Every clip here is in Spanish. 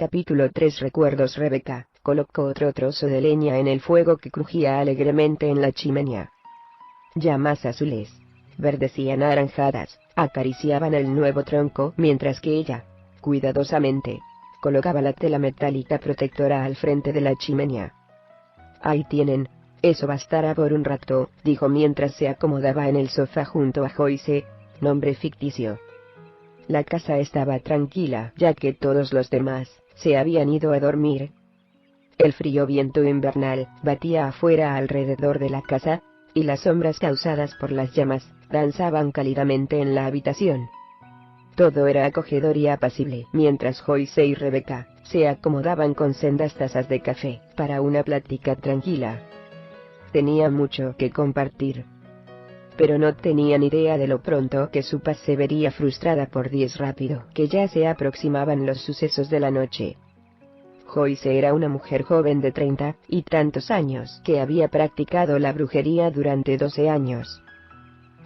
Capítulo 3 Recuerdos. Rebeca colocó otro trozo de leña en el fuego que crujía alegremente en la chimenea. Llamas azules, verdes y anaranjadas, acariciaban el nuevo tronco mientras que ella, cuidadosamente, colocaba la tela metálica protectora al frente de la chimenea. Ahí tienen, eso bastará por un rato, dijo mientras se acomodaba en el sofá junto a Joyce, nombre ficticio. La casa estaba tranquila, ya que todos los demás se habían ido a dormir. El frío viento invernal batía afuera alrededor de la casa, y las sombras causadas por las llamas danzaban cálidamente en la habitación. Todo era acogedor y apacible, mientras Joyce y Rebeca se acomodaban con sendas tazas de café para una plática tranquila. Tenían mucho que compartir, pero no tenían idea de lo pronto que su paz se vería frustrada por rápido que ya se aproximaban los sucesos de la noche. Joyce era una mujer joven de 30 y tantos años que había practicado la brujería durante 12 años.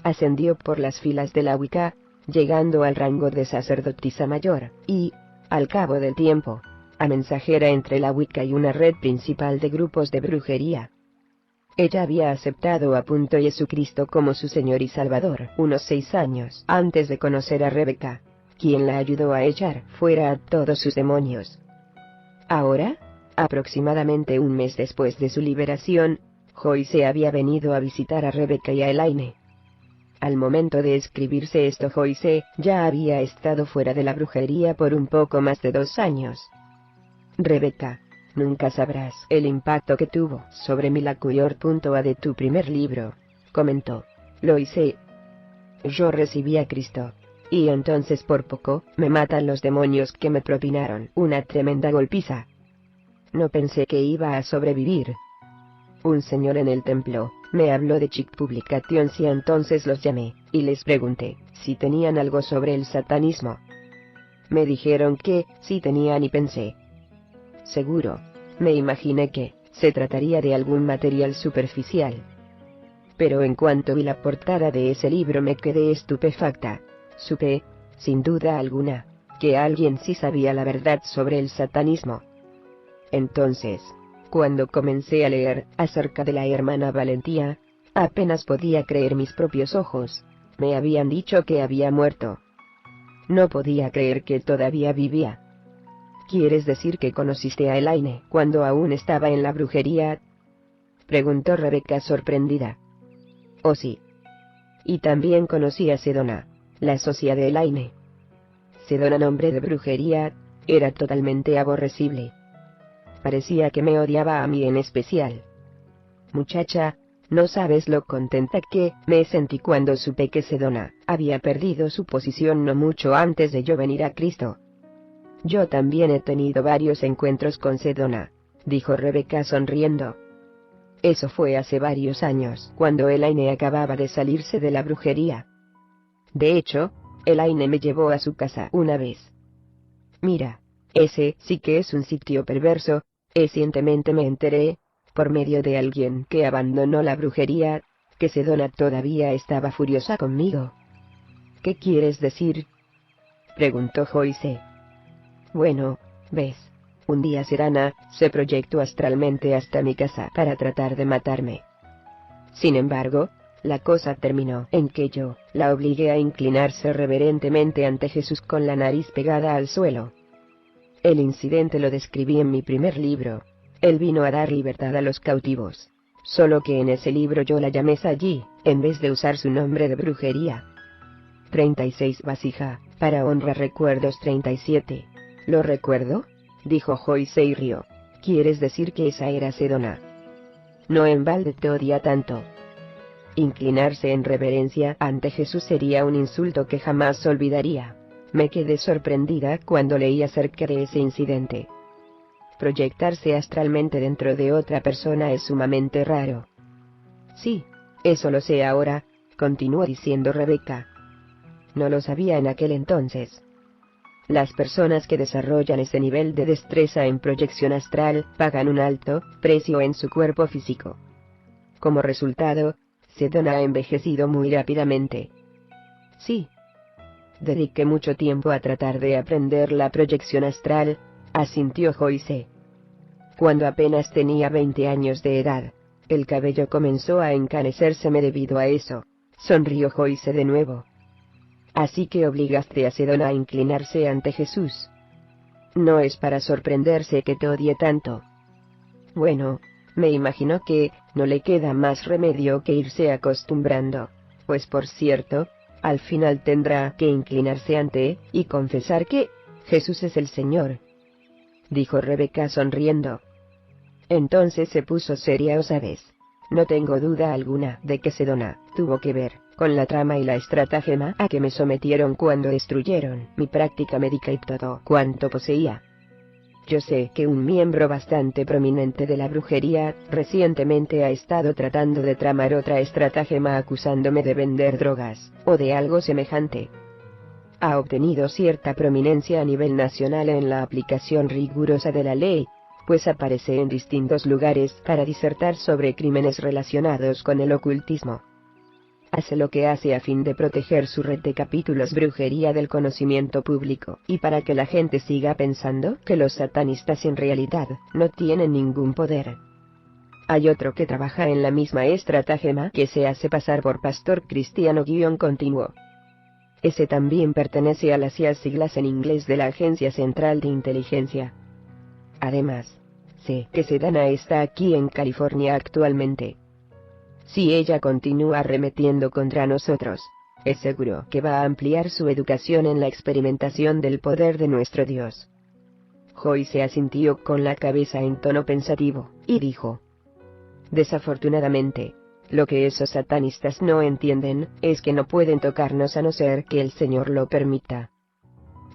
Ascendió por las filas de la Wicca, llegando al rango de sacerdotisa mayor, y, al cabo del tiempo, a mensajera entre la Wicca y una red principal de grupos de brujería. Ella había aceptado a punto Jesucristo como su Señor y Salvador unos 6 años antes de conocer a Rebeca, quien la ayudó a echar fuera a todos sus demonios. Ahora, aproximadamente un mes después de su liberación, Joyce había venido a visitar a Rebeca y a Elaine. Al momento de escribirse esto, Joyce ya había estado fuera de la brujería por un poco más de 2 años. Rebeca, nunca sabrás el impacto que tuvo sobre mí la Cuyort.a de tu primer libro, comentó. Lo hice. Yo recibí a Cristo, y entonces por poco me matan los demonios que me propinaron una tremenda golpiza. No pensé que iba a sobrevivir. Un señor en el templo me habló de Chick Publications y entonces los llamé, y les pregunté si tenían algo sobre el satanismo. Me dijeron que sí tenían y pensé. Seguro, me imaginé que se trataría de algún material superficial. Pero en cuanto vi la portada de ese libro me quedé estupefacta. Supe, sin duda alguna, que alguien sí sabía la verdad sobre el satanismo. Entonces, cuando comencé a leer acerca de la hermana Valentía, apenas podía creer mis propios ojos. Me habían dicho que había muerto. No podía creer que todavía vivía. ¿Quieres decir que conociste a Elaine cuando aún estaba en la brujería?, preguntó Rebeca sorprendida. Oh sí. Y también conocí a Sedona, la socia de Elaine. Sedona, nombre de brujería, era totalmente aborrecible. Parecía que me odiaba a mí en especial. Muchacha, no sabes lo contenta que me sentí cuando supe que Sedona había perdido su posición no mucho antes de yo venir a Cristo. Yo también he tenido varios encuentros con Sedona, dijo Rebeca sonriendo. Eso fue hace varios años, cuando Elaine acababa de salirse de la brujería. De hecho, Elaine me llevó a su casa una vez. Mira, ese sí que es un sitio perverso. Recientemente me enteré, por medio de alguien que abandonó la brujería, que Sedona todavía estaba furiosa conmigo. ¿Qué quieres decir?, preguntó Joyce. Bueno, ves, un día Sedona se proyectó astralmente hasta mi casa para tratar de matarme. Sin embargo, la cosa terminó en que yo la obligué a inclinarse reverentemente ante Jesús con la nariz pegada al suelo. El incidente lo describí en mi primer libro. Él vino a dar libertad a los cautivos. Solo que en ese libro yo la llamé Sayi, en vez de usar su nombre de brujería. 36 Vasija, para honrar recuerdos 37. ¿Lo recuerdo?, dijo Joyce y rió. ¿Quieres decir que esa era Sedona? No en balde te odia tanto. Inclinarse en reverencia ante Jesús sería un insulto que jamás olvidaría. Me quedé sorprendida cuando leí acerca de ese incidente. Proyectarse astralmente dentro de otra persona es sumamente raro. Sí, eso lo sé ahora, continuó diciendo Rebeca. No lo sabía en aquel entonces. Las personas que desarrollan ese nivel de destreza en proyección astral pagan un alto precio en su cuerpo físico. Como resultado, Sedona ha envejecido muy rápidamente. Sí. Dediqué mucho tiempo a tratar de aprender la proyección astral, asintió Joyce. Cuando apenas tenía 20 años de edad, el cabello comenzó a encanecérseme debido a eso. Sonrió Joyce de nuevo. Así que obligaste a Sedona a inclinarse ante Jesús. No es para sorprenderse que te odie tanto. Bueno, me imagino que no le queda más remedio que irse acostumbrando. Pues por cierto, al final tendrá que inclinarse ante y confesar que Jesús es el Señor, dijo Rebeca sonriendo. Entonces se puso seria otra vez. No tengo duda alguna de que Sedona tuvo que ver con la trama y la estratagema a que me sometieron cuando destruyeron mi práctica médica y todo cuanto poseía. Yo sé que un miembro bastante prominente de la brujería recientemente ha estado tratando de tramar otra estratagema acusándome de vender drogas, o de algo semejante. Ha obtenido cierta prominencia a nivel nacional en la aplicación rigurosa de la ley, pues aparece en distintos lugares para disertar sobre crímenes relacionados con el ocultismo. Hace lo que hace a fin de proteger su red de capítulos brujería del conocimiento público, y para que la gente siga pensando que los satanistas en realidad no tienen ningún poder. Hay otro que trabaja en la misma estratagema que se hace pasar por pastor cristiano-continuo. Ese también pertenece a las siglas en inglés de la Agencia Central de Inteligencia. Además, sé que Sedona está aquí en California actualmente. Si ella continúa arremetiendo contra nosotros, es seguro que va a ampliar su educación en la experimentación del poder de nuestro Dios. Joyce asintió con la cabeza en tono pensativo, y dijo: desafortunadamente, lo que esos satanistas no entienden es que no pueden tocarnos a no ser que el Señor lo permita.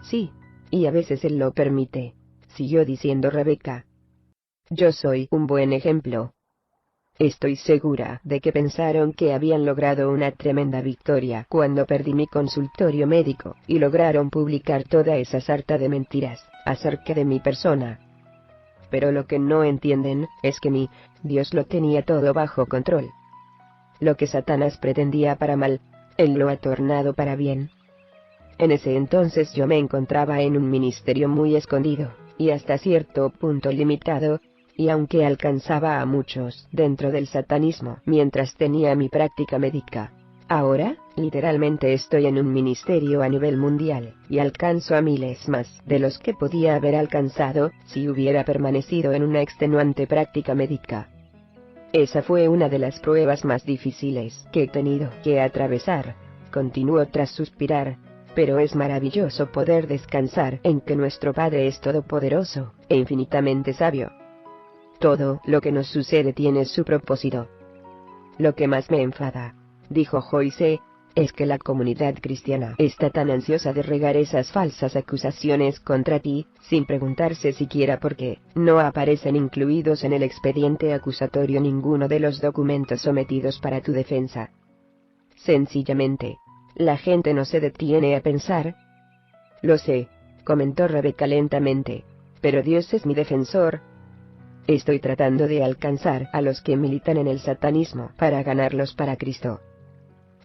Sí, y a veces Él lo permite, siguió diciendo Rebeca. Yo soy un buen ejemplo. Estoy segura de que pensaron que habían logrado una tremenda victoria cuando perdí mi consultorio médico, y lograron publicar toda esa sarta de mentiras acerca de mi persona. Pero lo que no entienden es que mi Dios lo tenía todo bajo control. Lo que Satanás pretendía para mal, Él lo ha tornado para bien. En ese entonces yo me encontraba en un ministerio muy escondido, y hasta cierto punto limitado, y aunque alcanzaba a muchos dentro del satanismo mientras tenía mi práctica médica, ahora, literalmente estoy en un ministerio a nivel mundial, y alcanzo a miles más de los que podía haber alcanzado si hubiera permanecido en una extenuante práctica médica. Esa fue una de las pruebas más difíciles que he tenido que atravesar, continuó tras suspirar, pero es maravilloso poder descansar en que nuestro Padre es todopoderoso e infinitamente sabio. Todo lo que nos sucede tiene su propósito. Lo que más me enfada, dijo Joyce, es que la comunidad cristiana está tan ansiosa de regar esas falsas acusaciones contra ti, sin preguntarse siquiera por qué no aparecen incluidos en el expediente acusatorio ninguno de los documentos sometidos para tu defensa. Sencillamente, la gente no se detiene a pensar. Lo sé, comentó Rebeca lentamente, pero Dios es mi defensor. Estoy tratando de alcanzar a los que militan en el satanismo para ganarlos para Cristo.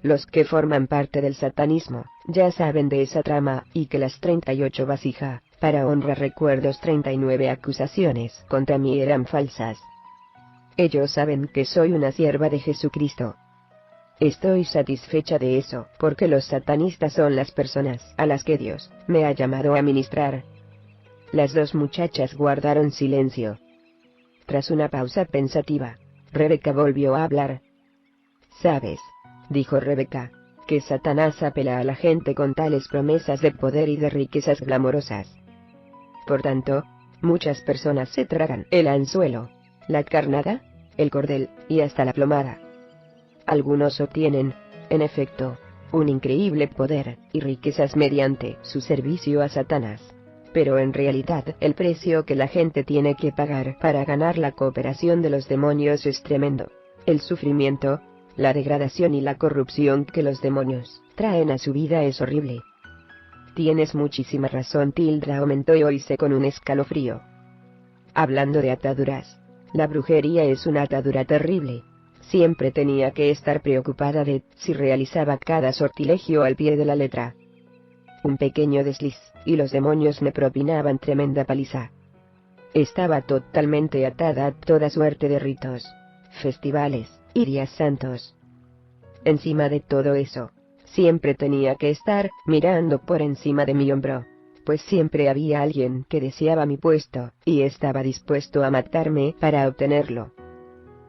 Los que forman parte del satanismo ya saben de esa trama, y que las 38 vasijas para honrar recuerdos 39 acusaciones contra mí eran falsas. Ellos saben que soy una sierva de Jesucristo. Estoy satisfecha de eso, porque los satanistas son las personas a las que Dios me ha llamado a ministrar. Las dos muchachas guardaron silencio. Tras una pausa pensativa, Rebeca volvió a hablar. ¿Sabes?, dijo Rebeca, que Satanás apela a la gente con tales promesas de poder y de riquezas glamorosas. Por tanto, muchas personas se tragan el anzuelo, la carnada, el cordel, y hasta la plomada. Algunos obtienen, en efecto, un increíble poder y riquezas mediante su servicio a Satanás. Pero en realidad el precio que la gente tiene que pagar para ganar la cooperación de los demonios es tremendo. El sufrimiento, la degradación y la corrupción que los demonios traen a su vida es horrible. Tienes muchísima razón, Tildra, aumentó Joyce con un escalofrío. Hablando de ataduras, la brujería es una atadura terrible. Siempre tenía que estar preocupada de si realizaba cada sortilegio al pie de la letra. Un pequeño desliz, y los demonios me propinaban tremenda paliza. Estaba totalmente atada a toda suerte de ritos, festivales y días santos. Encima de todo eso, siempre tenía que estar mirando por encima de mi hombro, pues siempre había alguien que deseaba mi puesto, y estaba dispuesto a matarme para obtenerlo.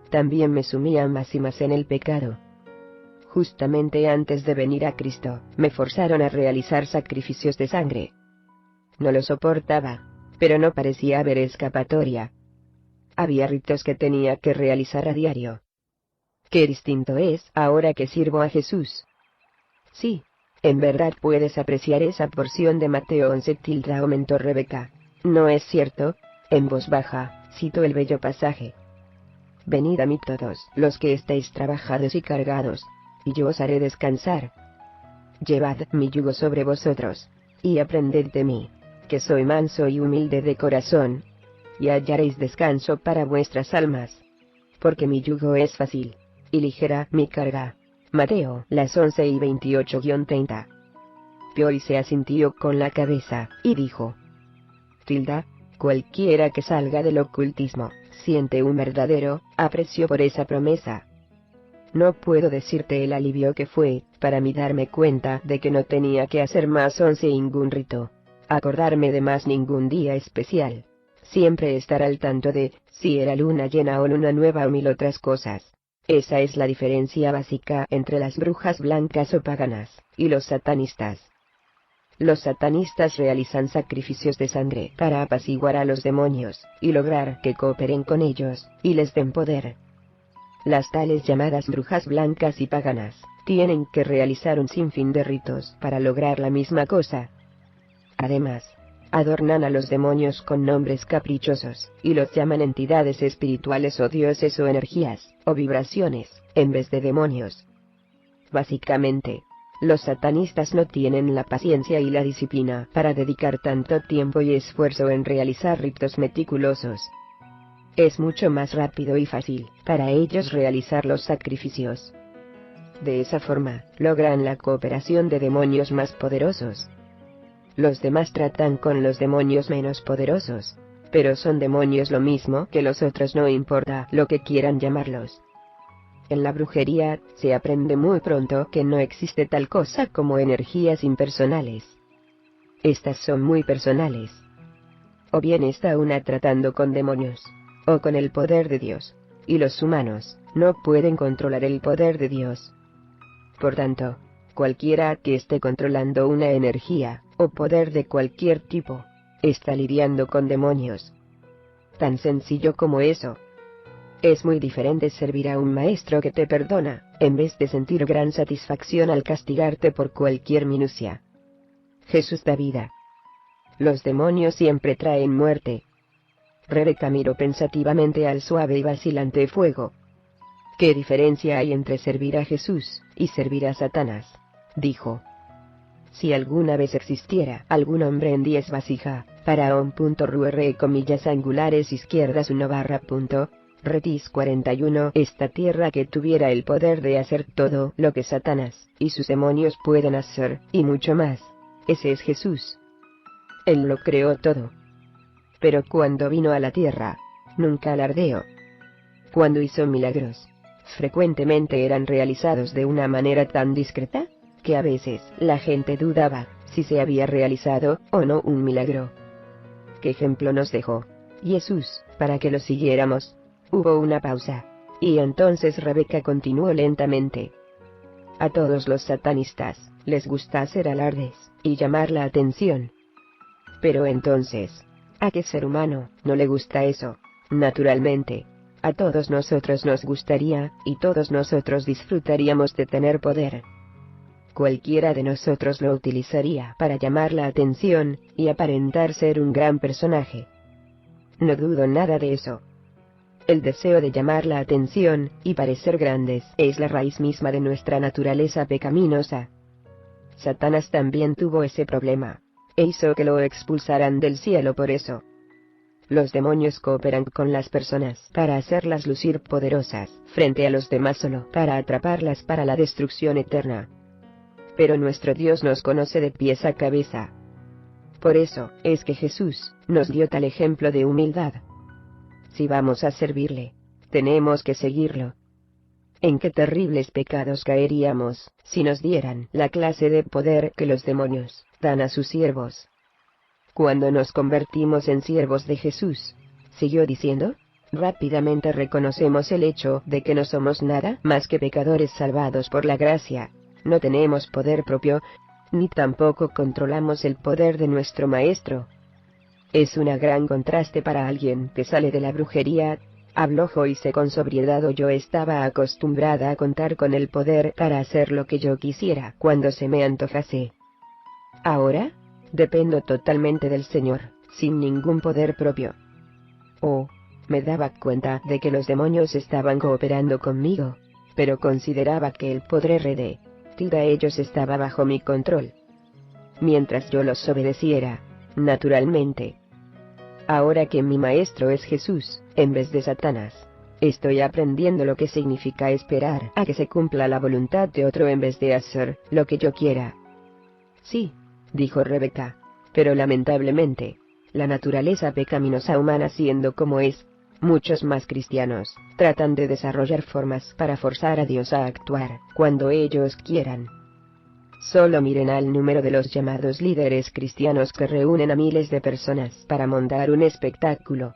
También me sumía más y más en el pecado. Justamente antes de venir a Cristo, me forzaron a realizar sacrificios de sangre. No lo soportaba, pero no parecía haber escapatoria. Había ritos que tenía que realizar a diario. Qué distinto es ahora que sirvo a Jesús. Sí, en verdad puedes apreciar esa porción de Mateo 11, aumentó Rebeca. ¿No es cierto? En voz baja, citó el bello pasaje. Venid a mí todos los que estáis trabajados y cargados, y yo os haré descansar. Llevad mi yugo sobre vosotros, y aprended de mí, que soy manso y humilde de corazón, y hallaréis descanso para vuestras almas. Porque mi yugo es fácil, y ligera mi carga. Mateo, las 11:28-30. Pioy se asintió con la cabeza, y dijo: cualquiera que salga del ocultismo, siente un verdadero aprecio por esa promesa. No puedo decirte el alivio que fue, para mí darme cuenta de que no tenía que hacer más ningún rito, acordarme de más ningún día especial, siempre estar al tanto de, si era luna llena o luna nueva o mil otras cosas. Esa es la diferencia básica entre las brujas blancas o paganas, y los satanistas. Los satanistas realizan sacrificios de sangre para apaciguar a los demonios, y lograr que cooperen con ellos, y les den poder. Las tales llamadas brujas blancas y paganas, tienen que realizar un sinfín de ritos para lograr la misma cosa. Además, adornan a los demonios con nombres caprichosos, y los llaman entidades espirituales o dioses o energías, o vibraciones, en vez de demonios. Básicamente, los satanistas no tienen la paciencia y la disciplina para dedicar tanto tiempo y esfuerzo en realizar ritos meticulosos. Es mucho más rápido y fácil para ellos realizar los sacrificios. De esa forma, logran la cooperación de demonios más poderosos. Los demás tratan con los demonios menos poderosos, pero son demonios lo mismo que los otros, no importa lo que quieran llamarlos. En la brujería, se aprende muy pronto que no existe tal cosa como energías impersonales. Estas son muy personales. O bien está una tratando con demonios, o con el poder de Dios, y los humanos no pueden controlar el poder de Dios. Por tanto, cualquiera que esté controlando una energía, o poder de cualquier tipo, está lidiando con demonios. Tan sencillo como eso. Es muy diferente servir a un maestro que te perdona, en vez de sentir gran satisfacción al castigarte por cualquier minucia. Jesús da vida. Los demonios siempre traen muerte. Rebeca miró pensativamente al suave y vacilante fuego. ¿Qué diferencia hay entre servir a Jesús y servir a Satanás?, dijo. Si alguna vez existiera algún hombre en 10 vasija, faraón.ru comillas angulares izquierdas 1 barra punto, retis 41, esta tierra que tuviera el poder de hacer todo lo que Satanás y sus demonios pueden hacer, y mucho más, ese es Jesús. Él lo creó todo. Pero cuando vino a la tierra, nunca alardeó. Cuando hizo milagros, frecuentemente eran realizados de una manera tan discreta, que a veces la gente dudaba si se había realizado o no un milagro. ¿Qué ejemplo nos dejó Jesús para que lo siguiéramos? Hubo una pausa, y entonces Rebeca continuó lentamente. A todos los satanistas les gusta hacer alardes y llamar la atención. Pero entonces, ¿a qué ser humano no le gusta eso? Naturalmente, a todos nosotros nos gustaría, y todos nosotros disfrutaríamos de tener poder. Cualquiera de nosotros lo utilizaría para llamar la atención, y aparentar ser un gran personaje. No dudo nada de eso. El deseo de llamar la atención, y parecer grandes, es la raíz misma de nuestra naturaleza pecaminosa. Satanás también tuvo ese problema, e hizo que lo expulsaran del cielo por eso. Los demonios cooperan con las personas para hacerlas lucir poderosas frente a los demás solo para atraparlas para la destrucción eterna. Pero nuestro Dios nos conoce de pies a cabeza. Por eso, es que Jesús nos dio tal ejemplo de humildad. Si vamos a servirle, tenemos que seguirlo. ¿En qué terribles pecados caeríamos, si nos dieran la clase de poder que los demonios dan a sus siervos? Cuando nos convertimos en siervos de Jesús, siguió diciendo, rápidamente reconocemos el hecho de que no somos nada más que pecadores salvados por la gracia. No tenemos poder propio, ni tampoco controlamos el poder de nuestro Maestro. Es un gran contraste para alguien que sale de la brujería. Habló Joyce con sobriedad. Yo estaba acostumbrada a contar con el poder para hacer lo que yo quisiera cuando se me antojase. Ahora, dependo totalmente del Señor, sin ningún poder propio. Me daba cuenta de que los demonios estaban cooperando conmigo, pero consideraba que el poder de ellos estaba bajo mi control. Mientras yo los obedeciera, naturalmente. Ahora que mi maestro es Jesús, en vez de Satanás, estoy aprendiendo lo que significa esperar a que se cumpla la voluntad de otro en vez de hacer lo que yo quiera. Sí, dijo Rebeca, pero lamentablemente, la naturaleza pecaminosa humana siendo como es, muchos más cristianos tratan de desarrollar formas para forzar a Dios a actuar cuando ellos quieran. Solo miren al número de los llamados líderes cristianos que reúnen a miles de personas para montar un espectáculo.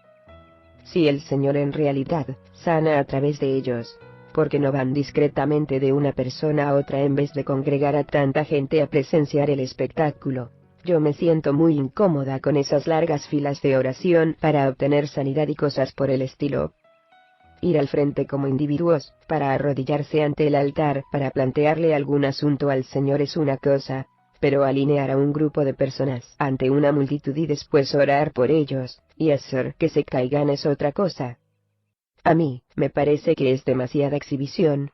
Si el Señor en realidad sana a través de ellos, ¿por qué no van discretamente de una persona a otra en vez de congregar a tanta gente a presenciar el espectáculo? Yo me siento muy incómoda con esas largas filas de oración para obtener sanidad y cosas por el estilo. Ir al frente como individuos, para arrodillarse ante el altar para plantearle algún asunto al Señor es una cosa, pero alinear a un grupo de personas ante una multitud y después orar por ellos, y hacer que se caigan es otra cosa. A mí, me parece que es demasiada exhibición.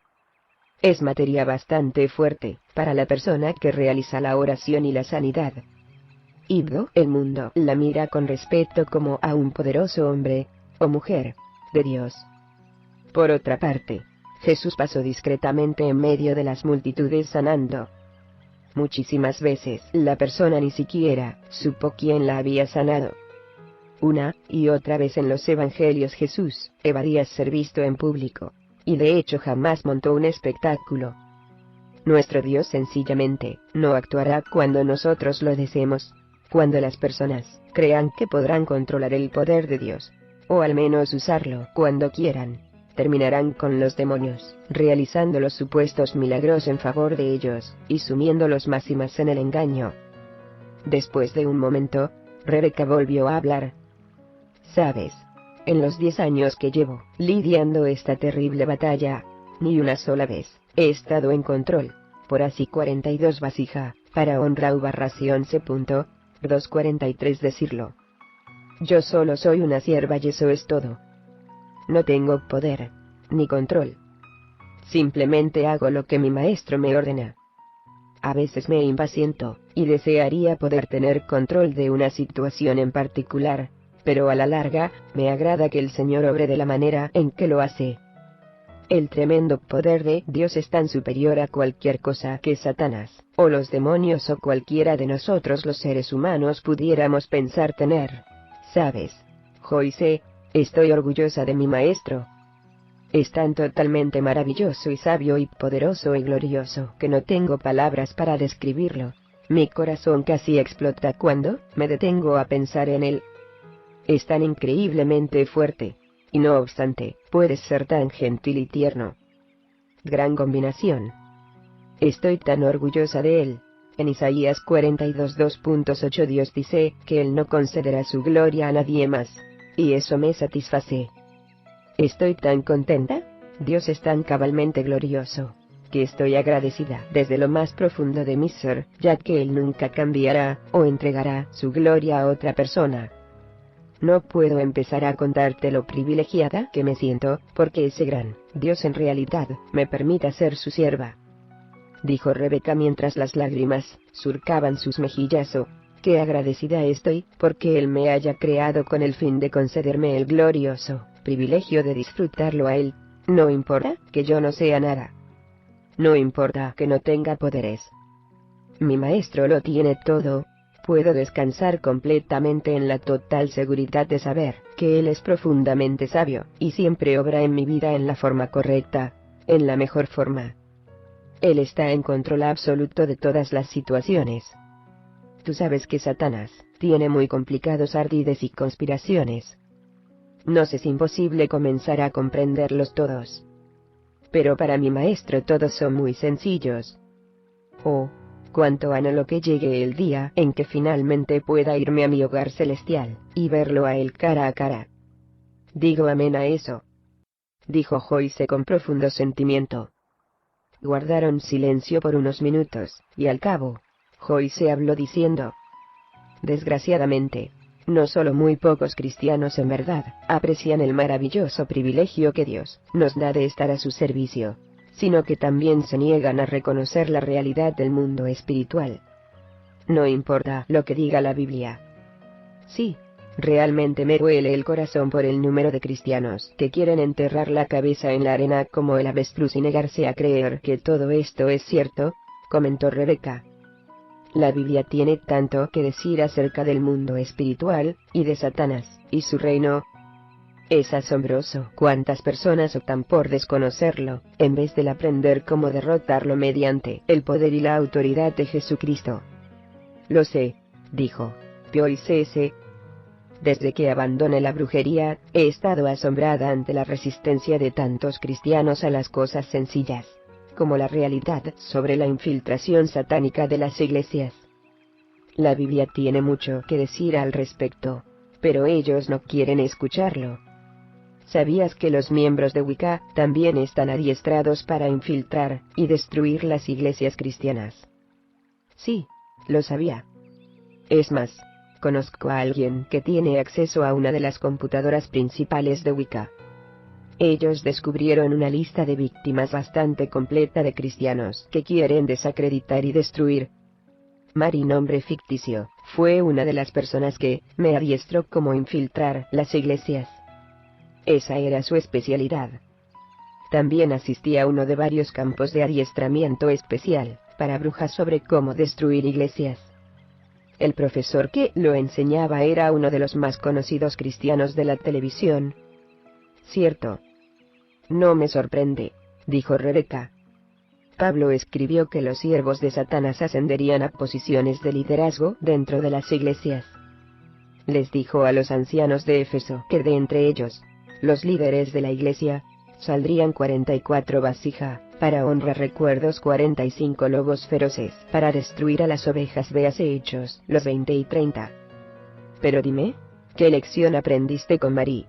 Es materia bastante fuerte, para la persona que realiza la oración y la sanidad. El mundo la mira con respeto como a un poderoso hombre, o mujer, de Dios. Por otra parte, Jesús pasó discretamente en medio de las multitudes sanando. Muchísimas veces la persona ni siquiera supo quién la había sanado. Una y otra vez en los evangelios Jesús evadía ser visto en público, y de hecho jamás montó un espectáculo. Nuestro Dios sencillamente no actuará cuando nosotros lo deseemos, cuando las personas crean que podrán controlar el poder de Dios, o al menos usarlo cuando quieran. Terminarán con los demonios, realizando los supuestos milagros en favor de ellos, y sumiéndolos más y más en el engaño. Después de un momento, Rebeca volvió a hablar. ¿Sabes? En los 10 años que llevo lidiando esta terrible batalla, ni una sola vez he estado en control, por así 42 vasija, para honra /11. 243 decirlo. Yo solo soy una sierva y eso es todo. No tengo poder, ni control. Simplemente hago lo que mi maestro me ordena. A veces me impaciento, y desearía poder tener control de una situación en particular, pero a la larga, me agrada que el Señor obre de la manera en que lo hace. El tremendo poder de Dios es tan superior a cualquier cosa que Satanás, o los demonios o cualquiera de nosotros los seres humanos pudiéramos pensar tener. ¿Sabes, Joyce? Estoy orgullosa de mi maestro. Es tan totalmente maravilloso y sabio y poderoso y glorioso que no tengo palabras para describirlo. Mi corazón casi explota cuando me detengo a pensar en él. Es tan increíblemente fuerte, y no obstante, puede ser tan gentil y tierno. Gran combinación. Estoy tan orgullosa de él. En Isaías 42 2.8 Dios dice que él no concederá su gloria a nadie más. Y eso me satisface. Estoy tan contenta, Dios es tan cabalmente glorioso, que estoy agradecida desde lo más profundo de mi ser, ya que Él nunca cambiará, o entregará su gloria a otra persona. No puedo empezar a contarte lo privilegiada que me siento, porque ese gran Dios en realidad me permita ser su sierva. Dijo Rebeca mientras las lágrimas surcaban sus mejillas. Qué agradecida estoy, porque Él me haya creado con el fin de concederme el glorioso privilegio de disfrutarlo a Él. No importa que yo no sea nada. No importa que no tenga poderes. Mi maestro lo tiene todo, puedo descansar completamente en la total seguridad de saber que Él es profundamente sabio, y siempre obra en mi vida en la forma correcta, en la mejor forma. Él está en control absoluto de todas las situaciones. Tú sabes que Satanás tiene muy complicados ardides y conspiraciones. Nos es imposible comenzar a comprenderlos todos. Pero para mi maestro todos son muy sencillos. Oh, cuánto anhelo que llegue el día en que finalmente pueda irme a mi hogar celestial, y verlo a él cara a cara. Digo amén a eso, dijo Joyce con profundo sentimiento. Guardaron silencio por unos minutos, y al cabo, Joyce habló diciendo: desgraciadamente, no solo muy pocos cristianos en verdad aprecian el maravilloso privilegio que Dios nos da de estar a su servicio, sino que también se niegan a reconocer la realidad del mundo espiritual. No importa lo que diga la Biblia. Sí, realmente me duele el corazón por el número de cristianos que quieren enterrar la cabeza en la arena como el avestruz y negarse a creer que todo esto es cierto, comentó Rebeca. La Biblia tiene tanto que decir acerca del mundo espiritual, y de Satanás, y su reino. Es asombroso cuántas personas optan por desconocerlo, en vez de aprender cómo derrotarlo mediante el poder y la autoridad de Jesucristo. Lo sé, dijo Joyce. Desde que abandoné la brujería, he estado asombrada ante la resistencia de tantos cristianos a las cosas sencillas, como la realidad sobre la infiltración satánica de las iglesias. La Biblia tiene mucho que decir al respecto, pero ellos no quieren escucharlo. ¿Sabías que los miembros de Wicca también están adiestrados para infiltrar y destruir las iglesias cristianas? Sí, lo sabía. Es más, conozco a alguien que tiene acceso a una de las computadoras principales de Wicca. Ellos descubrieron una lista de víctimas bastante completa de cristianos que quieren desacreditar y destruir. Mary, nombre ficticio, fue una de las personas que me adiestró cómo infiltrar las iglesias. Esa era su especialidad. También asistí a uno de varios campos de adiestramiento especial para brujas sobre cómo destruir iglesias. El profesor que lo enseñaba era uno de los más conocidos cristianos de la televisión. Cierto. No me sorprende, dijo Rebeca. Pablo escribió que los siervos de Satanás ascenderían a posiciones de liderazgo dentro de las iglesias. Les dijo a los ancianos de Éfeso que de entre ellos, los líderes de la iglesia, saldrían 44 vasija, para honrar recuerdos, 45 lobos feroces, para destruir a las ovejas. Véase Hechos, los 20 y 30. Pero dime, ¿qué lección aprendiste con Mary?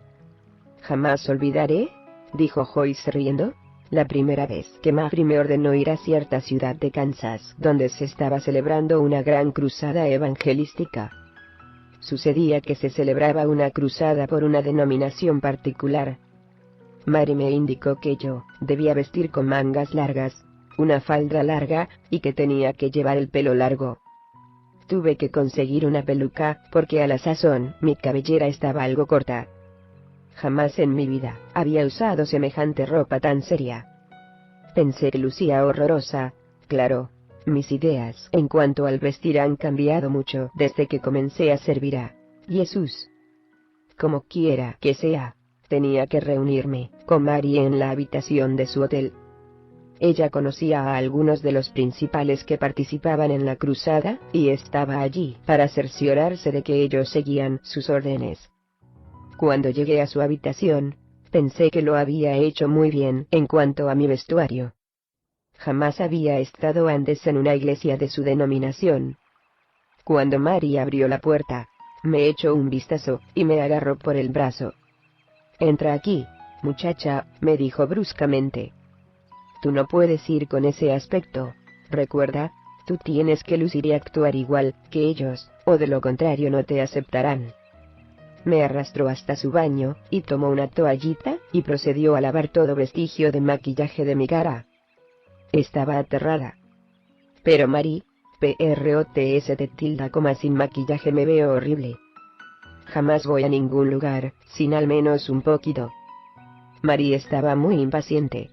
Jamás olvidaré, dijo Joyce riendo, la primera vez que Mary me ordenó ir a cierta ciudad de Kansas, donde se estaba celebrando una gran cruzada evangelística. Sucedía que se celebraba una cruzada por una denominación particular. Mary me indicó que yo debía vestir con mangas largas, una falda larga, y que tenía que llevar el pelo largo. Tuve que conseguir una peluca, porque a la sazón mi cabellera estaba algo corta. Jamás en mi vida había usado semejante ropa tan seria. Pensé que lucía horrorosa, claro. Mis ideas en cuanto al vestir han cambiado mucho desde que comencé a servir a Jesús. Como quiera que sea, tenía que reunirme con Mary en la habitación de su hotel. Ella conocía a algunos de los principales que participaban en la cruzada, y estaba allí para cerciorarse de que ellos seguían sus órdenes. Cuando llegué a su habitación, pensé que lo había hecho muy bien en cuanto a mi vestuario. Jamás había estado antes en una iglesia de su denominación. Cuando Mary abrió la puerta, me echó un vistazo, y me agarró por el brazo. «Entra aquí, muchacha», me dijo bruscamente. «Tú no puedes ir con ese aspecto, recuerda, tú tienes que lucir y actuar igual que ellos, o de lo contrario no te aceptarán». Me arrastró hasta su baño, y tomó una toallita, y procedió a lavar todo vestigio de maquillaje de mi cara. Estaba aterrada. «Pero Mary, PROTST, sin maquillaje me veo horrible. Jamás voy a ningún lugar, sin al menos un poquito». Mary estaba muy impaciente.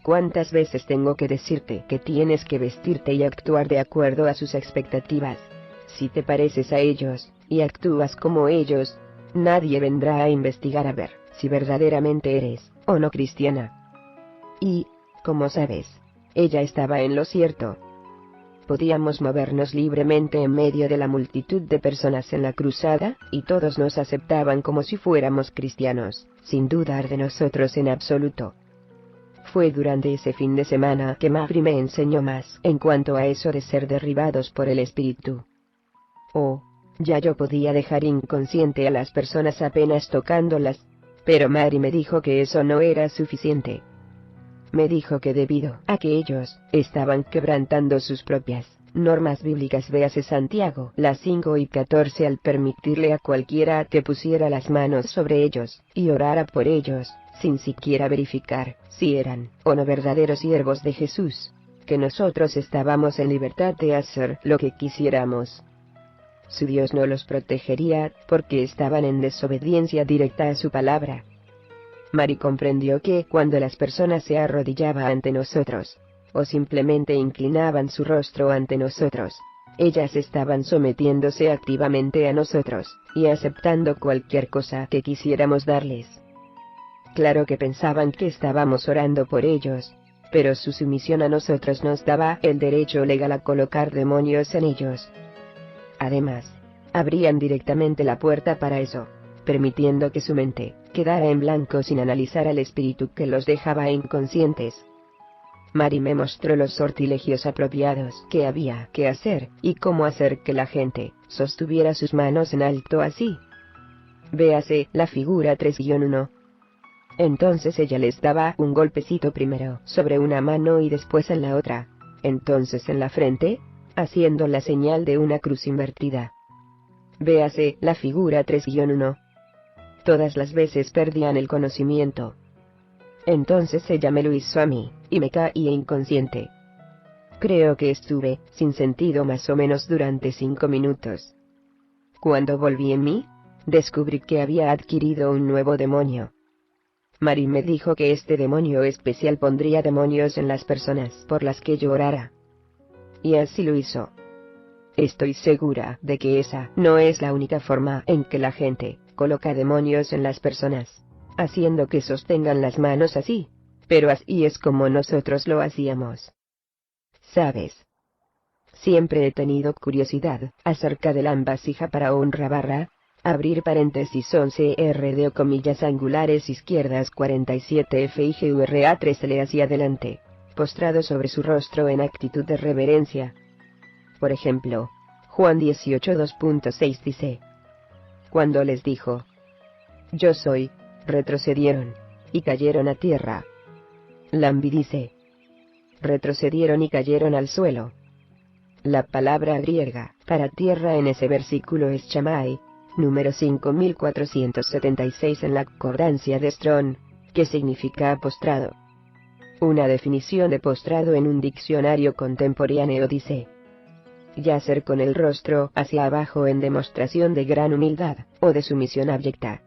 «¿Cuántas veces tengo que decirte que tienes que vestirte y actuar de acuerdo a sus expectativas? Si te pareces a ellos, y actúas como ellos, nadie vendrá a investigar a ver si verdaderamente eres, o no cristiana. Y, como sabes, ella estaba en lo cierto. Podíamos movernos libremente en medio de la multitud de personas en la cruzada, y todos nos aceptaban como si fuéramos cristianos, sin dudar de nosotros en absoluto. Fue durante ese fin de semana que Mary me enseñó más en cuanto a eso de ser derribados por el espíritu. Oh, ya yo podía dejar inconsciente a las personas apenas tocándolas, pero Mary me dijo que eso no era suficiente. Me dijo que debido a que ellos estaban quebrantando sus propias normas bíblicas, véase Santiago las 5:14, al permitirle a cualquiera que pusiera las manos sobre ellos y orara por ellos, sin siquiera verificar si eran o no verdaderos siervos de Jesús, que nosotros estábamos en libertad de hacer lo que quisiéramos. Su Dios no los protegería, porque estaban en desobediencia directa a su palabra. Mary comprendió que cuando las personas se arrodillaban ante nosotros, o simplemente inclinaban su rostro ante nosotros, ellas estaban sometiéndose activamente a nosotros, y aceptando cualquier cosa que quisiéramos darles. Claro que pensaban que estábamos orando por ellos, pero su sumisión a nosotros nos daba el derecho legal a colocar demonios en ellos. Además, abrían directamente la puerta para eso, permitiendo que su mente quedara en blanco sin analizar al espíritu que los dejaba inconscientes. Mary me mostró los sortilegios apropiados que había que hacer, y cómo hacer que la gente sostuviera sus manos en alto así. Véase la figura 3-1. Entonces ella les daba un golpecito primero sobre una mano y después en la otra, entonces en la frente, haciendo la señal de una cruz invertida. Véase la figura 3-1. Todas las veces perdían el conocimiento. Entonces ella me lo hizo a mí, y me caí inconsciente. Creo que estuve sin sentido más o menos durante 5 minutos. Cuando volví en mí, descubrí que había adquirido un nuevo demonio. Mary me dijo que este demonio especial pondría demonios en las personas por las que yo orara. Y así lo hizo. Estoy segura de que esa no es la única forma en que la gente coloca demonios en las personas, haciendo que sostengan las manos así, pero así es como nosotros lo hacíamos. ¿Sabes? Siempre he tenido curiosidad acerca de la vasija para honra barra, abrir paréntesis 11 RD o comillas angulares izquierdas 47 FIGURA 3 le hacia adelante, postrado sobre su rostro en actitud de reverencia. Por ejemplo, Juan 18 2.6 dice: cuando les dijo, yo soy, retrocedieron, y cayeron a tierra. Lambi dice, retrocedieron y cayeron al suelo. La palabra griega para tierra en ese versículo es chamai, número 5476 en la concordancia de Strong, que significa postrado. Una definición de postrado en un diccionario contemporáneo dice: yacer con el rostro hacia abajo en demostración de gran humildad, o de sumisión abyecta.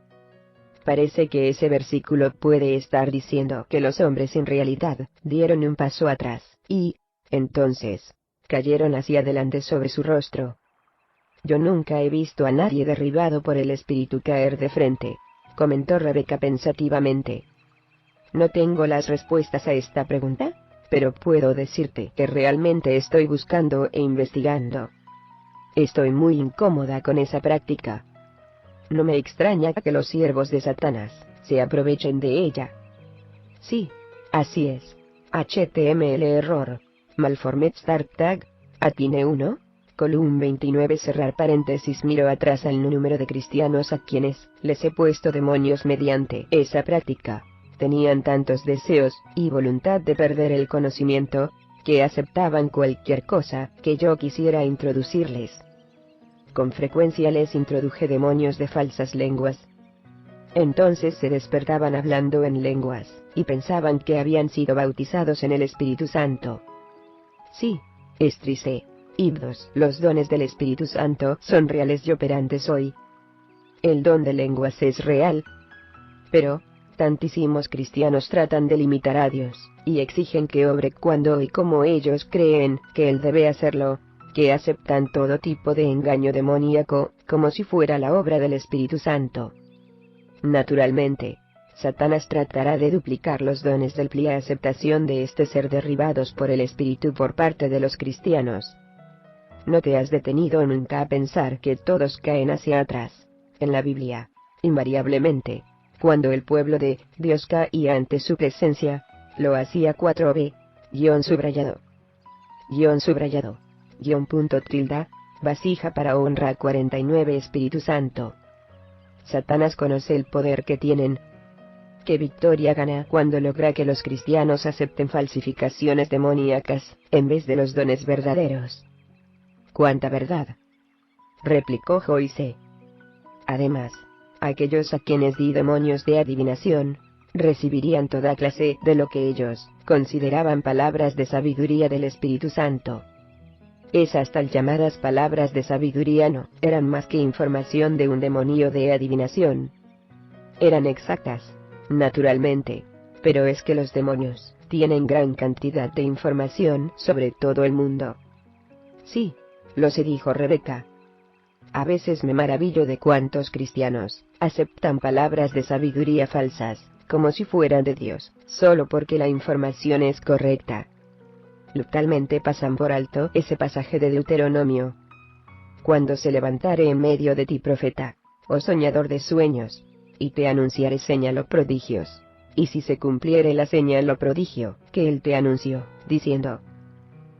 Parece que ese versículo puede estar diciendo que los hombres en realidad dieron un paso atrás, y, entonces, cayeron hacia adelante sobre su rostro. Yo nunca he visto a nadie derribado por el espíritu caer de frente, comentó Rebeca pensativamente. No tengo las respuestas a esta pregunta, pero puedo decirte que realmente estoy buscando e investigando. Estoy muy incómoda con esa práctica. No me extraña que los siervos de Satanás se aprovechen de ella. Sí, así es. HTML error. Malformed Start Tag. Atine 1. Column 29 cerrar paréntesis. Miro atrás al número de cristianos a quienes les he puesto demonios mediante esa práctica. Tenían tantos deseos y voluntad de perder el conocimiento, que aceptaban cualquier cosa que yo quisiera introducirles. Con frecuencia les introduje demonios de falsas lenguas. Entonces se despertaban hablando en lenguas, y pensaban que habían sido bautizados en el Espíritu Santo. Sí, Estrice, Ibdos, los dones del Espíritu Santo son reales y operantes hoy. El don de lenguas es real. Pero, tantísimos cristianos tratan de limitar a Dios, y exigen que obre cuando y como ellos creen que Él debe hacerlo, que aceptan todo tipo de engaño demoníaco, como si fuera la obra del Espíritu Santo. Naturalmente, Satanás tratará de duplicar los dones del pli a aceptación de este ser derribados por el Espíritu por parte de los cristianos. ¿No te has detenido nunca a pensar que todos caen hacia atrás, en la Biblia, invariablemente, cuando el pueblo de Dios caía ante su presencia, lo hacía 4b, subrayado, subrayado, punto tilde, vasija para honra 49 Espíritu Santo. Satanás conoce el poder que tienen. ¿Qué victoria gana cuando logra que los cristianos acepten falsificaciones demoníacas, en vez de los dones verdaderos? ¡Cuánta verdad!, replicó Joyce. Además, aquellos a quienes di demonios de adivinación, recibirían toda clase de lo que ellos consideraban palabras de sabiduría del Espíritu Santo. Esas tal llamadas palabras de sabiduría no eran más que información de un demonio de adivinación. Eran exactas, naturalmente, pero es que los demonios tienen gran cantidad de información sobre todo el mundo. Sí, lo sé, dijo Rebeca. A veces me maravillo de cuántos cristianos aceptan palabras de sabiduría falsas, como si fueran de Dios, solo porque la información es correcta. Brutalmente pasan por alto ese pasaje de Deuteronomio. Cuando se levantare en medio de ti profeta, o soñador de sueños, y te anunciare señal o prodigios, y si se cumpliere la señal o prodigio que él te anunció, diciendo: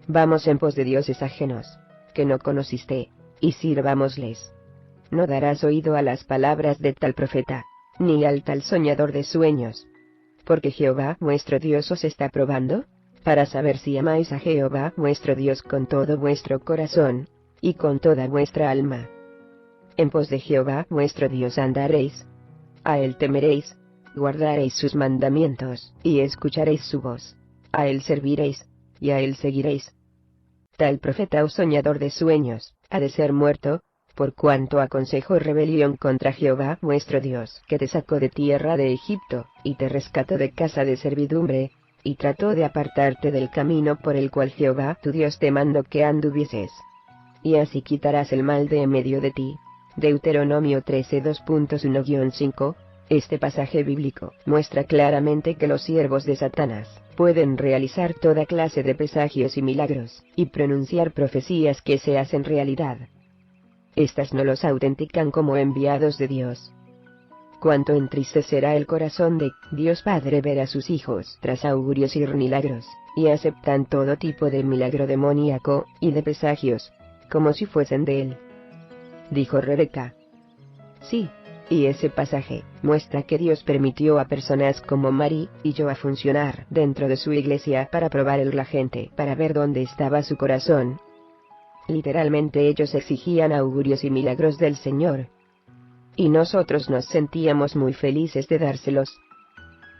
vamos en pos de dioses ajenos, que no conociste, y sirvámosles. No darás oído a las palabras de tal profeta, ni al tal soñador de sueños. Porque Jehová vuestro Dios os está probando, para saber si amáis a Jehová vuestro Dios con todo vuestro corazón, y con toda vuestra alma. En pos de Jehová vuestro Dios andaréis. A él temeréis, guardaréis sus mandamientos, y escucharéis su voz. A él serviréis, y a él seguiréis. Tal profeta o soñador de sueños ha de ser muerto, por cuanto aconsejó rebelión contra Jehová vuestro Dios, que te sacó de tierra de Egipto, y te rescató de casa de servidumbre, y trató de apartarte del camino por el cual Jehová tu Dios te mandó que anduvieses. Y así quitarás el mal de en medio de ti. Deuteronomio 13 2.1-5. Este pasaje bíblico muestra claramente que los siervos de Satanás pueden realizar toda clase de presagios y milagros, y pronunciar profecías que se hacen realidad. Estas no los autentican como enviados de Dios. Cuánto entristecerá el corazón de Dios Padre ver a sus hijos tras augurios y milagros, y aceptan todo tipo de milagro demoníaco, y de presagios, como si fuesen de él. Dijo Rebeca. Sí, y ese pasaje muestra que Dios permitió a personas como Mary y yo a funcionar dentro de su iglesia para probar a la gente, para ver dónde estaba su corazón. Literalmente ellos exigían augurios y milagros del Señor. Y nosotros nos sentíamos muy felices de dárselos.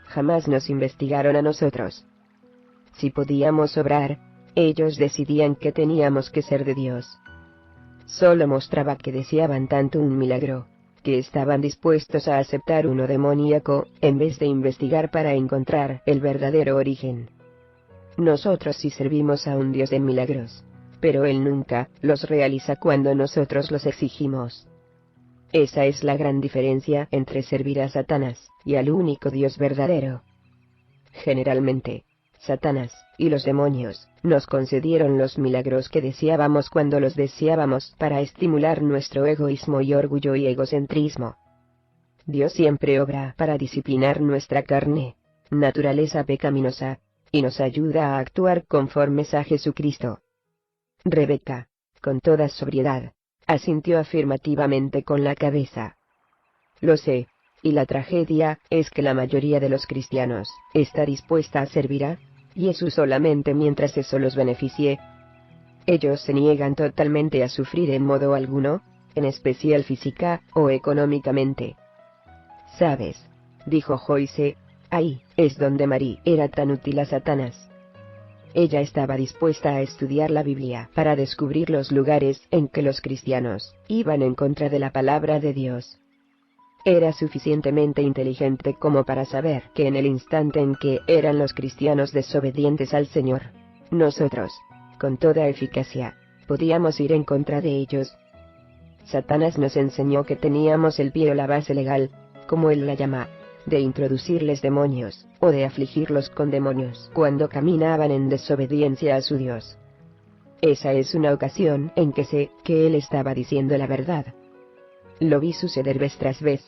Jamás nos investigaron a nosotros. Si podíamos obrar, ellos decidían que teníamos que ser de Dios. Solo mostraba que deseaban tanto un milagro, que estaban dispuestos a aceptar uno demoníaco, en vez de investigar para encontrar el verdadero origen. Nosotros sí servimos a un Dios de milagros, pero Él nunca los realiza cuando nosotros los exigimos. Esa es la gran diferencia entre servir a Satanás y al único Dios verdadero. Generalmente, Satanás y los demonios nos concedieron los milagros que deseábamos cuando los deseábamos para estimular nuestro egoísmo y orgullo y egocentrismo. Dios siempre obra para disciplinar nuestra carne, naturaleza pecaminosa, y nos ayuda a actuar conformes a Jesucristo. Rebeca, con toda sobriedad, asintió afirmativamente con la cabeza. Lo sé, y la tragedia es que la mayoría de los cristianos está dispuesta a servir a Jesús solamente mientras eso los beneficie. Ellos se niegan totalmente a sufrir en modo alguno, en especial física o económicamente. ¿Sabes?, dijo Joyce, ahí es donde Mary era tan útil a Satanás. Ella estaba dispuesta a estudiar la Biblia para descubrir los lugares en que los cristianos iban en contra de la palabra de Dios. Era suficientemente inteligente como para saber que en el instante en que eran los cristianos desobedientes al Señor, nosotros, con toda eficacia, podíamos ir en contra de ellos. Satanás nos enseñó que teníamos el pie o la base legal, como él la llama, de introducirles demonios, o de afligirlos con demonios cuando caminaban en desobediencia a su Dios. Esa es una ocasión en que sé que él estaba diciendo la verdad. Lo vi suceder vez tras vez.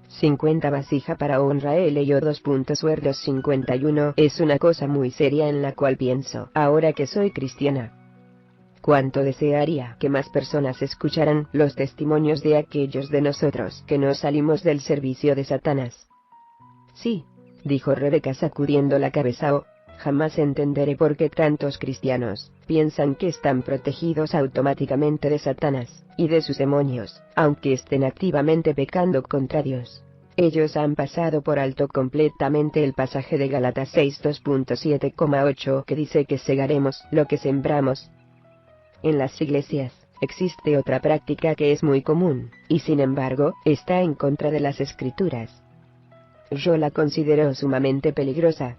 50 vasija para honra leyó 2. Suerdos 51 es una cosa muy seria en la cual pienso, ahora que soy cristiana. Cuánto desearía que más personas escucharan los testimonios de aquellos de nosotros que no salimos del servicio de Satanás. Sí, dijo Rebeca sacudiendo la cabeza, jamás entenderé por qué tantos cristianos piensan que están protegidos automáticamente de Satanás y de sus demonios, aunque estén activamente pecando contra Dios. Ellos han pasado por alto completamente el pasaje de Gálatas 6 2.7,8 que dice que segaremos lo que sembramos. En las iglesias existe otra práctica que es muy común, y sin embargo, está en contra de las Escrituras. Yo la considero sumamente peligrosa.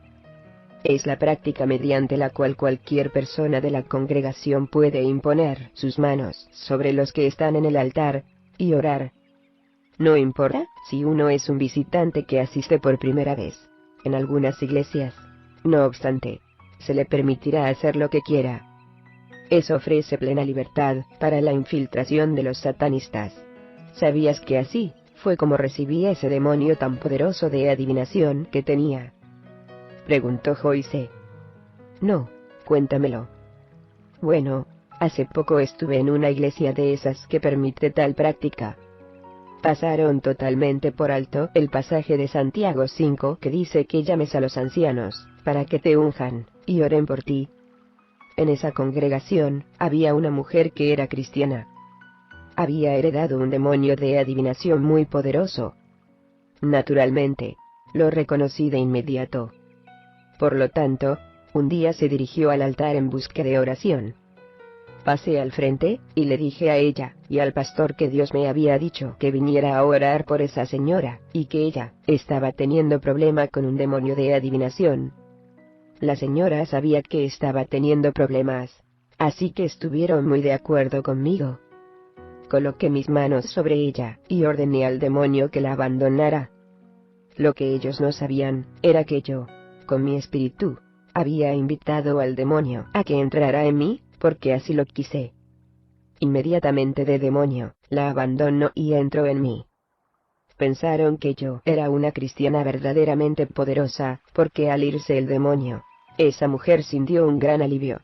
Es la práctica mediante la cual cualquier persona de la congregación puede imponer sus manos sobre los que están en el altar, y orar. No importa si uno es un visitante que asiste por primera vez. En algunas iglesias, no obstante, se le permitirá hacer lo que quiera. Eso ofrece plena libertad para la infiltración de los satanistas. ¿Sabías que así fue como recibí ese demonio tan poderoso de adivinación que tenía? Preguntó Joyce. No, cuéntamelo. Bueno, hace poco estuve en una iglesia de esas que permite tal práctica. Pasaron totalmente por alto el pasaje de Santiago 5 que dice que llames a los ancianos, para que te unjan, y oren por ti. En esa congregación, había una mujer que era cristiana. Había heredado un demonio de adivinación muy poderoso. Naturalmente, lo reconocí de inmediato. Por lo tanto, un día se dirigió al altar en busca de oración. Pasé al frente, y le dije a ella, y al pastor que Dios me había dicho que viniera a orar por esa señora, y que ella estaba teniendo problema con un demonio de adivinación. La señora sabía que estaba teniendo problemas, así que estuvieron muy de acuerdo conmigo. Coloqué mis manos sobre ella, y ordené al demonio que la abandonara. Lo que ellos no sabían, era que yo, con mi espíritu, había invitado al demonio a que entrara en mí, porque así lo quise. Inmediatamente de demonio, la abandonó y entró en mí. Pensaron que yo era una cristiana verdaderamente poderosa, porque al irse el demonio, esa mujer sintió un gran alivio.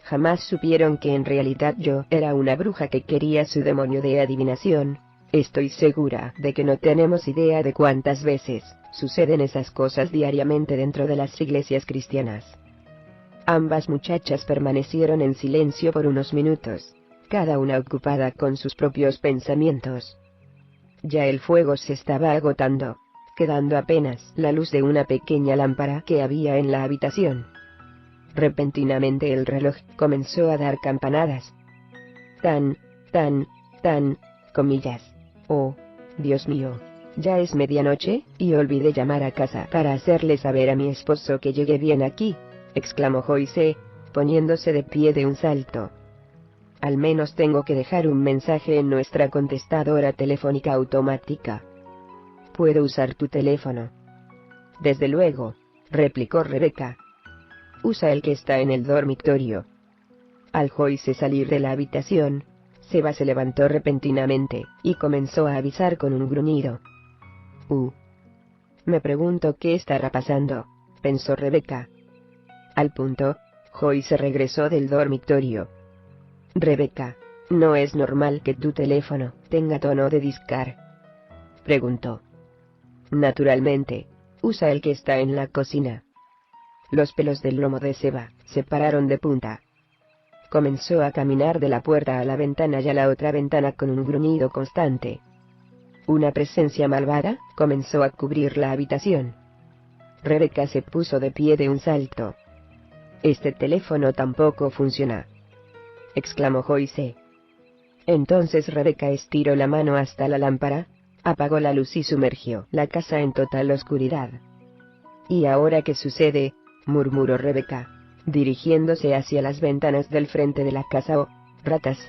Jamás supieron que en realidad yo era una bruja que quería su demonio de adivinación. Estoy segura de que no tenemos idea de cuántas veces suceden esas cosas diariamente dentro de las iglesias cristianas. Ambas muchachas permanecieron en silencio por unos minutos, cada una ocupada con sus propios pensamientos. Ya el fuego se estaba agotando, quedando apenas la luz de una pequeña lámpara que había en la habitación. Repentinamente el reloj comenzó a dar campanadas. Tan, comillas. Oh, Dios mío, ya es medianoche, y olvidé llamar a casa para hacerle saber a mi esposo que llegué bien aquí, exclamó Joyce, poniéndose de pie de un salto. Al menos tengo que dejar un mensaje en nuestra contestadora telefónica automática. ¿Puedo usar tu teléfono? Desde luego, replicó Rebeca. Usa el que está en el dormitorio. Al Joyce salir de la habitación, Seba se levantó repentinamente, y comenzó a avisar con un gruñido. Me pregunto qué estará pasando, pensó Rebeca. Al punto, Joyce regresó del dormitorio. Rebeca, ¿no es normal que tu teléfono tenga tono de discar?, preguntó. Naturalmente, usa el que está en la cocina. Los pelos del lomo de Seba se pararon de punta. Comenzó a caminar de la puerta a la ventana y a la otra ventana con un gruñido constante. Una presencia malvada comenzó a cubrir la habitación. Rebeca se puso de pie de un salto. Este teléfono tampoco funciona, exclamó Joyce. Entonces Rebeca estiró la mano hasta la lámpara, apagó la luz y sumergió la casa en total oscuridad. ¿Y ahora qué sucede?, murmuró Rebeca. dirigiéndose hacia las ventanas del frente de la casa. «¡Oh, ratas!»,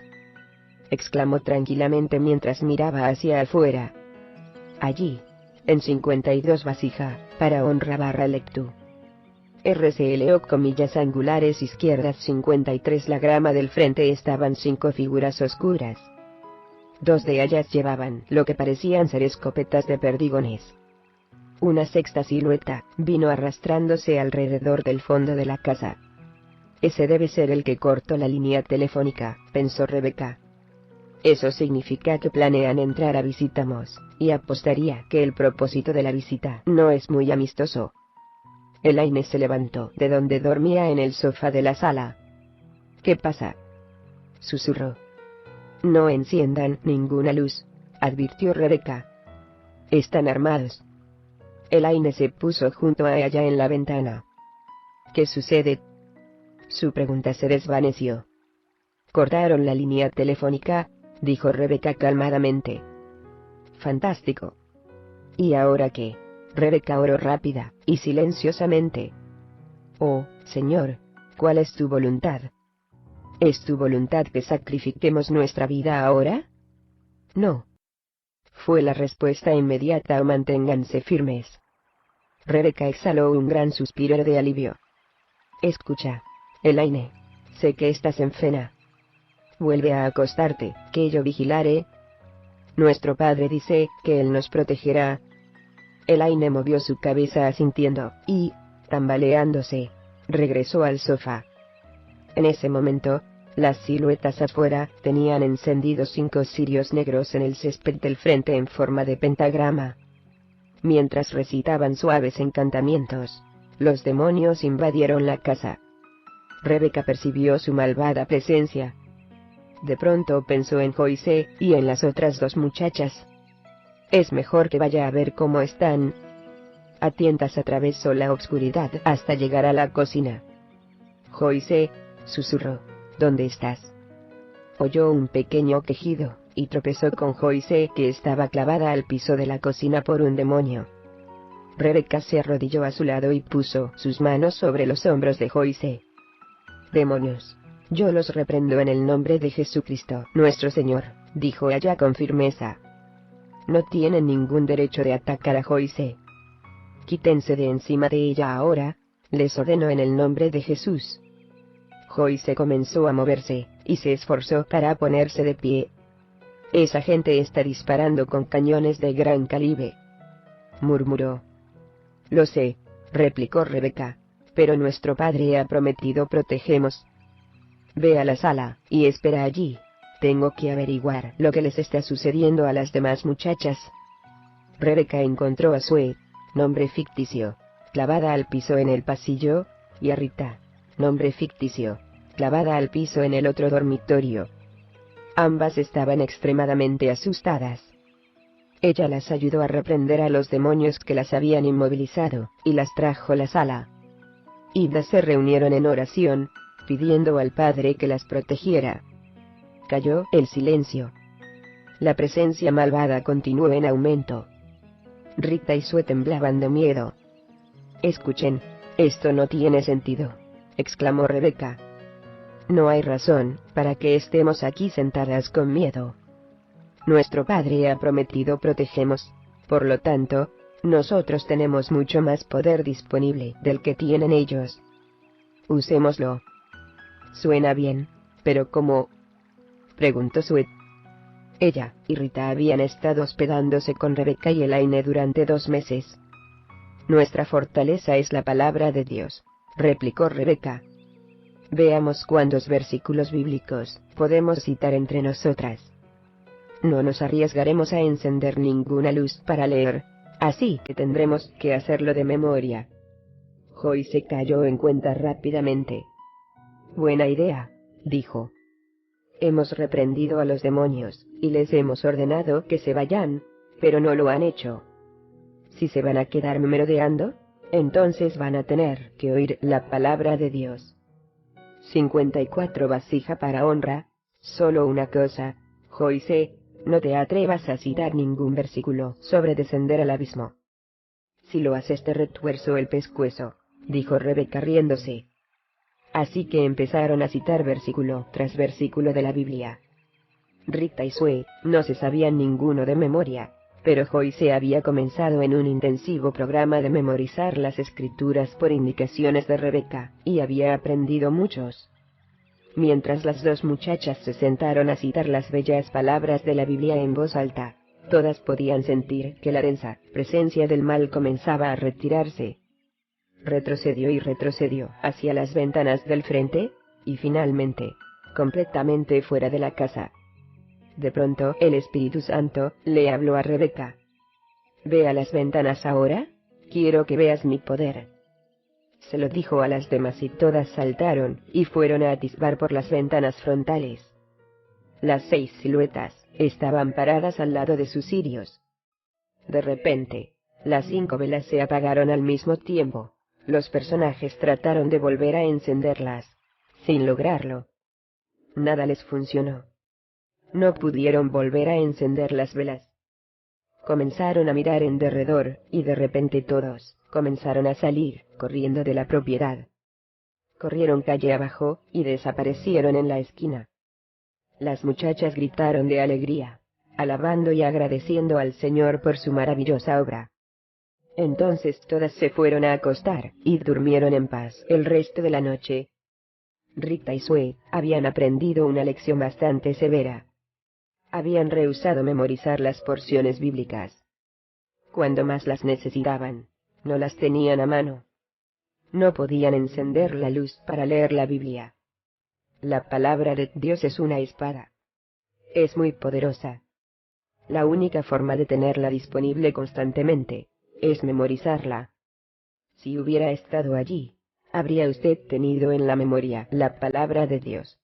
exclamó tranquilamente mientras miraba hacia afuera. Allí, en 52 vasija, para honra barra lectu. RCLO comillas angulares izquierdas 53 la grama del frente estaban 5 figuras oscuras. 2 de ellas llevaban lo que parecían ser escopetas de perdigones. Una sexta silueta vino arrastrándose alrededor del fondo de la casa. Ese debe ser el que cortó la línea telefónica, pensó Rebecca. Eso significa que planean entrar a Visitamos, y apostaría que el propósito de la visita no es muy amistoso. Elaine se levantó de donde dormía en el sofá de la sala. «¿Qué pasa?», susurró. «No enciendan ninguna luz», advirtió Rebecca. «Están armados». Elaine se puso junto a ella en la ventana. «¿Qué sucede?». Su pregunta se desvaneció. «Cortaron la línea telefónica», dijo Rebecca calmadamente. «Fantástico». «¿Y ahora qué?». Rebecca oró rápida y silenciosamente. «Oh, Señor, ¿cuál es tu voluntad?». «¿Es tu voluntad que sacrifiquemos nuestra vida ahora?». «No», fue la respuesta inmediata. «O manténganse firmes». Rebecca exhaló un gran suspiro de alivio. «Escucha, Elaine, sé que estás enferma. Vuelve a acostarte, que yo vigilaré. Nuestro padre dice que él nos protegerá». Elaine movió su cabeza asintiendo, y, tambaleándose, regresó al sofá. En ese momento, las siluetas afuera tenían encendidos 5 cirios negros en el césped del frente en forma de pentagrama. Mientras recitaban suaves encantamientos, los demonios invadieron la casa. Rebecca percibió su malvada presencia. De pronto pensó en Joyce y en las otras 2 muchachas. «Es mejor que vaya a ver cómo están». A tientas atravesó la oscuridad hasta llegar a la cocina. «Joyce», susurró, «¿dónde estás?». Oyó un pequeño quejido, y tropezó con Joyce, que estaba clavada al piso de la cocina por un demonio. Rebecca se arrodilló a su lado y puso sus manos sobre los hombros de Joyce. «Demonios, yo los reprendo en el nombre de Jesucristo nuestro Señor», dijo ella con firmeza. «No tienen ningún derecho de atacar a Joyce. Quítense de encima de ella ahora», les ordenó en el nombre de Jesús. Joyce comenzó a moverse, y se esforzó para ponerse de pie. «Esa gente está disparando con cañones de gran calibre», murmuró. «Lo sé», replicó Rebecca, «pero nuestro padre ha prometido protegemos». «Ve a la sala, y espera allí. Tengo que averiguar lo que les está sucediendo a las demás muchachas». Rebecca encontró a Sue, nombre ficticio, clavada al piso en el pasillo, y a Rita, nombre ficticio, clavada al piso en el otro dormitorio. Ambas estaban extremadamente asustadas. Ella las ayudó a reprender a los demonios que las habían inmovilizado, y las trajo a la sala. Y se reunieron en oración, pidiendo al Padre que las protegiera. Cayó el silencio. La presencia malvada continuó en aumento. Rita y Sue temblaban de miedo. «Escuchen, esto no tiene sentido», exclamó Rebecca. «No hay razón para que estemos aquí sentadas con miedo. Nuestro Padre ha prometido protegemos, por lo tanto, nosotros tenemos mucho más poder disponible del que tienen ellos. Usémoslo». «Suena bien, pero ¿cómo?», preguntó Sue. Ella y Rita habían estado hospedándose con Rebecca y Elaine durante 2 meses. «Nuestra fortaleza es la palabra de Dios», replicó Rebecca. «Veamos cuántos versículos bíblicos podemos citar entre nosotras. No nos arriesgaremos a encender ninguna luz para leer, así que tendremos que hacerlo de memoria». Joyce cayó en cuenta rápidamente. «Buena idea», dijo. «Hemos reprendido a los demonios, y les hemos ordenado que se vayan, pero no lo han hecho. Si se van a quedar merodeando, entonces van a tener que oír la palabra de Dios». 54 vasija para honra. Solo una cosa, Joyce, no te atrevas a citar ningún versículo sobre descender al abismo. Si lo haces te retuerzo el pescuezo, dijo Rebecca riéndose. así que empezaron a citar versículo tras versículo de la Biblia. Rita y Sue no se sabían ninguno de memoria, pero Joyce había comenzado en un intensivo programa de memorizar las escrituras por indicaciones de Rebecca, y había aprendido muchos. Mientras las dos muchachas se sentaron a citar las bellas palabras de la Biblia en voz alta, todas podían sentir que la densa presencia del mal comenzaba a retirarse. Retrocedió y retrocedió hacia las ventanas del frente, y finalmente, completamente fuera de la casa. De pronto el Espíritu Santo le habló a Rebecca. «Ve a las ventanas ahora, quiero que veas mi poder». Se lo dijo a las demás y todas saltaron, y fueron a atisbar por las ventanas frontales. Las 6 siluetas estaban paradas al lado de sus cirios. De repente, las 5 velas se apagaron al mismo tiempo. Los personajes trataron de volver a encenderlas, sin lograrlo. Nada les funcionó. No pudieron volver a encender las velas. Comenzaron a mirar en derredor, y de repente todos comenzaron a salir, corriendo de la propiedad. Corrieron calle abajo, y desaparecieron en la esquina. Las muchachas gritaron de alegría, alabando y agradeciendo al Señor por su maravillosa obra. Entonces todas se fueron a acostar, y durmieron en paz el resto de la noche. Rita y Sue habían aprendido una lección bastante severa. Habían rehusado memorizar las porciones bíblicas. Cuando más las necesitaban, no las tenían a mano. No podían encender la luz para leer la Biblia. La palabra de Dios es una espada. Es muy poderosa. La única forma de tenerla disponible constantemente es memorizarla. Si hubiera estado allí, habría usted tenido en la memoria la palabra de Dios.